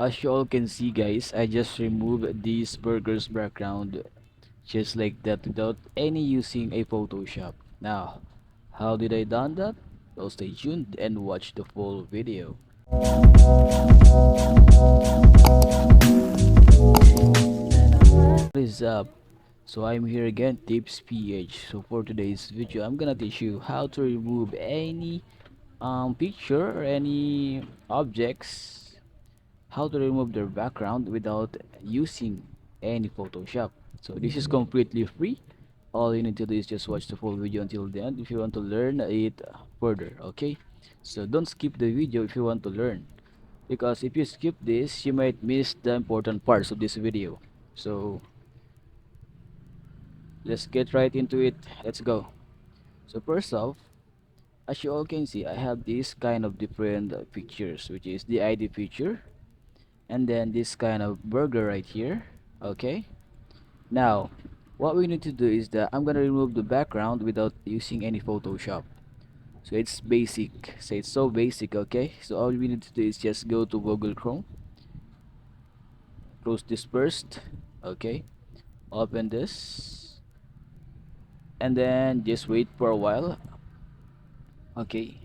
As you all can see, guys, I just removed this burger's background just like that without any using a Photoshop. Now, how did I done that? Well, stay tuned and watch the full video. What is up? So I'm here again, Tips PH. So for today's video, I'm gonna teach you how to remove any picture or any objects, how to remove their background without using any Photoshop. So this is completely free. All you need to do is just watch the full video until the end if you want to learn it further. Okay, so don't skip the video if you want to learn, because if you skip this you might miss the important parts of this video. So let's get right into it. Let's go. So first off, as you all can see, I have this kind of different pictures, which is the ID picture, and then this kind of burger right here. Okay, now what we need to do is that I'm gonna remove the background without using any Photoshop. So it's basic. So it's so basic. Okay, so all we need to do is just go to Google Chrome, close this first. Okay, open this, and then just wait for a while. Okay,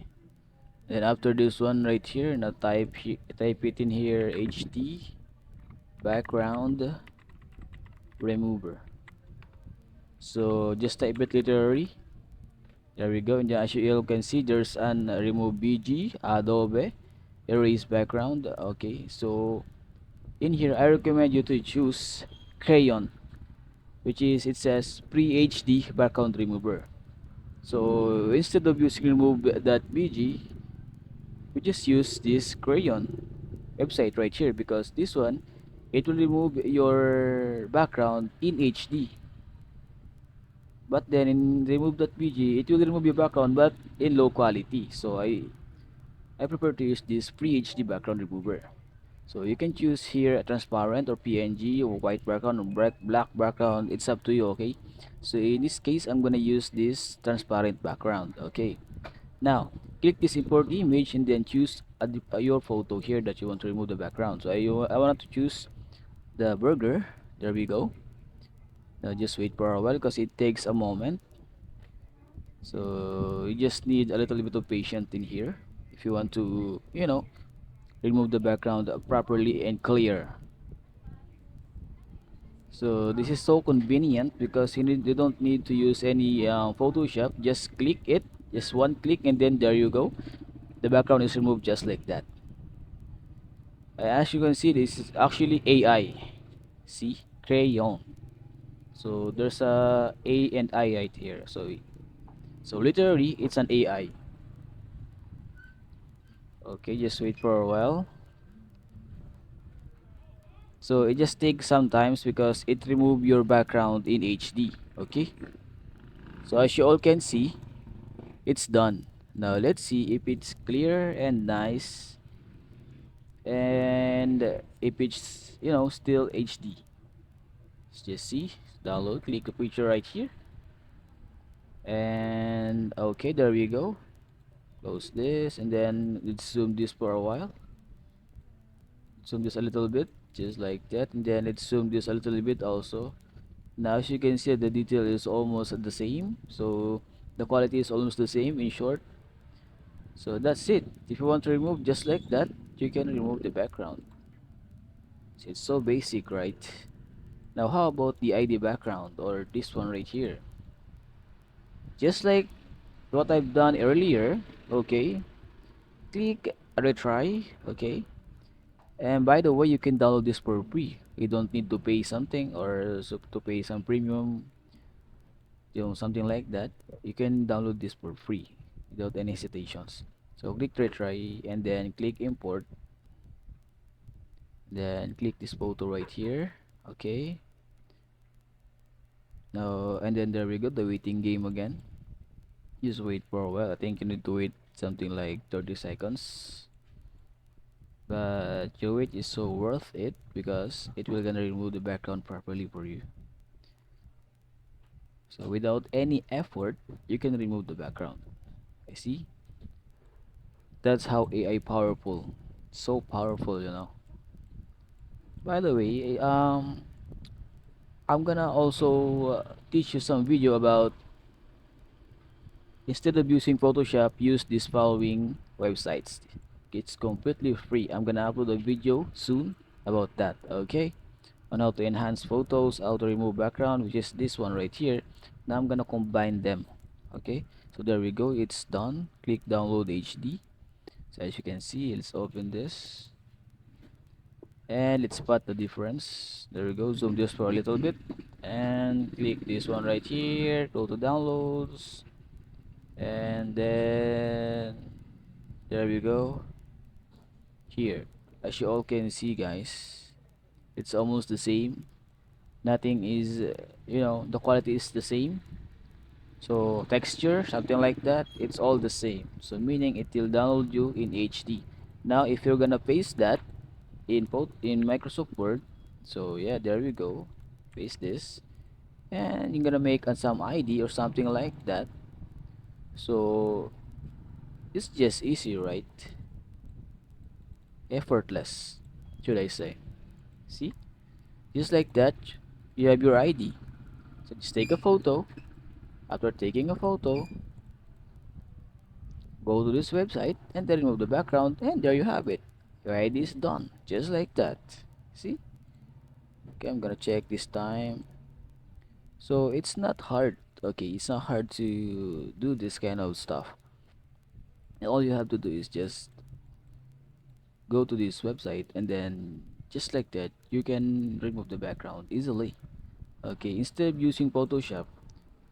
then after this one right here, now type it in here, HD background remover. So just type it literally. There we go. And then as you all can see, there's an remove BG, Adobe, erase background. Okay, so in here I recommend you to choose Crayon, which is, it says pre-HD background remover. So instead of using remove.bg, we just use this Crayon website right here, because this one, it will remove your background in HD, but then in remove.bg it will remove your background but in low quality. So I prefer to use this pre-HD background remover. So you can choose here a transparent or PNG or white background or black background. It's up to you. Okay, so in this case I'm gonna use this transparent background. Okay, now click this import image and then choose your photo here that you want to remove the background. So I want to choose the burger. There we go. Now just wait for a while because it takes a moment. So you just need a little bit of patience in here if you want to, remove the background properly and clear. So this is so convenient because you don't need to use any Photoshop. Just click it, just one click, and then there you go. The background is removed just like that. As you can see, this is actually AI. See, crayon. So there's a and I right here. So literally, it's an AI. Okay, just wait for a while. So it just takes some times because it remove your background in HD. Okay, so as you all can see, it's done. Now let's see if it's clear and nice, and if it's, still HD. Let's just see, download, click the picture right here, and okay, there we go. Close this, and then let's zoom this for a while. Zoom this a little bit, just like that, and then let's zoom this a little bit also. Now as you can see, the detail is almost the same, so the quality is almost the same, in short. So that's it. If you want to remove just like that, you can remove the background. It's so basic, right? Now how about the ID background, or this one right here? Just like what I've done earlier. Okay, click retry. Okay, and by the way, you can download this for free. You don't need to pay something, or to pay some premium, something like that. You can download this for free without any hesitations. So click retry and then click import, then click this photo right here. Okay, now and then there we go, the waiting game again. Just wait for a while. I think you need to wait something like 30 seconds, but your wait is so worth it because it will gonna remove the background properly for you. So without any effort, you can remove the background. I see. That's how AI powerful. So powerful. By the way, I'm gonna also teach you some video about, instead of using Photoshop, use these following websites. It's completely free. I'm gonna upload a video soon about that, okay? On how to enhance photos, how to remove background, which is this one right here. Now I'm gonna combine them, okay? So there we go, it's done. Click download HD. So as you can see, let's open this and let's spot the difference. There we go, zoom this for a little bit and click this one right here, go to downloads, and then there we go. Here, as you all can see guys, it's almost the same. Nothing is the quality is the same. So texture, something like that, it's all the same, so meaning it will download you in HD. Now if you're gonna paste that in Microsoft Word, so yeah, there we go, paste this, and you're gonna make some ID or something like that. So it's just easy, right? Effortless, should I say. See, just like that, you have your ID. So just take a photo. After taking a photo, go to this website and then remove the background, and there you have it. Your ID is done, just like that. See? Okay, I'm gonna check this time. So it's not hard. Okay, it's not hard to do this kind of stuff. And all you have to do is just go to this website, and then just like that, you can remove the background easily. Okay, instead of using Photoshop,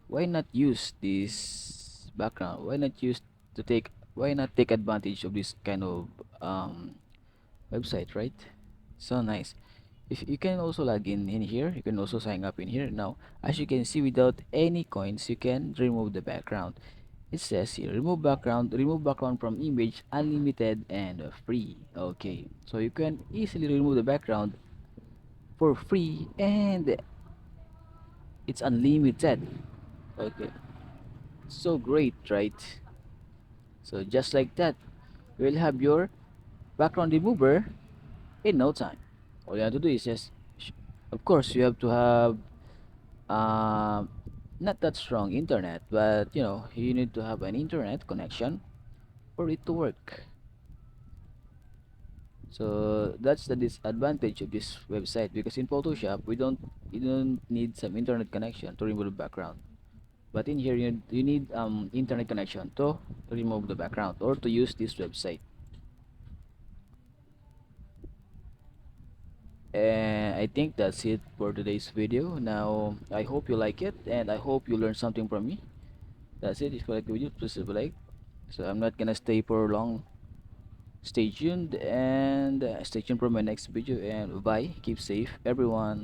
why not use this background? Why not take advantage of this kind of website, right? So nice. If you can also log in here, you can also sign up in here. Now as you can see, without any coins, you can remove the background. It says here, remove background from image, unlimited and free. Okay, so you can easily remove the background for free, and it's unlimited. Okay, so great, right? So just like that, you will have your background remover in no time. All you have to do is just, of course, you have to have um not that strong internet, but you need to have an internet connection for it to work. So that's the disadvantage of this website, because in Photoshop you don't need some internet connection to remove the background, but in here you need internet connection to remove the background or to use this website. And I think that's it for today's video. Now I hope you like it, and I hope you learned something from me. That's it. If you like the video, please leave a like. So I'm not gonna stay for long. Stay tuned, and stay tuned for my next video, and bye, keep safe everyone.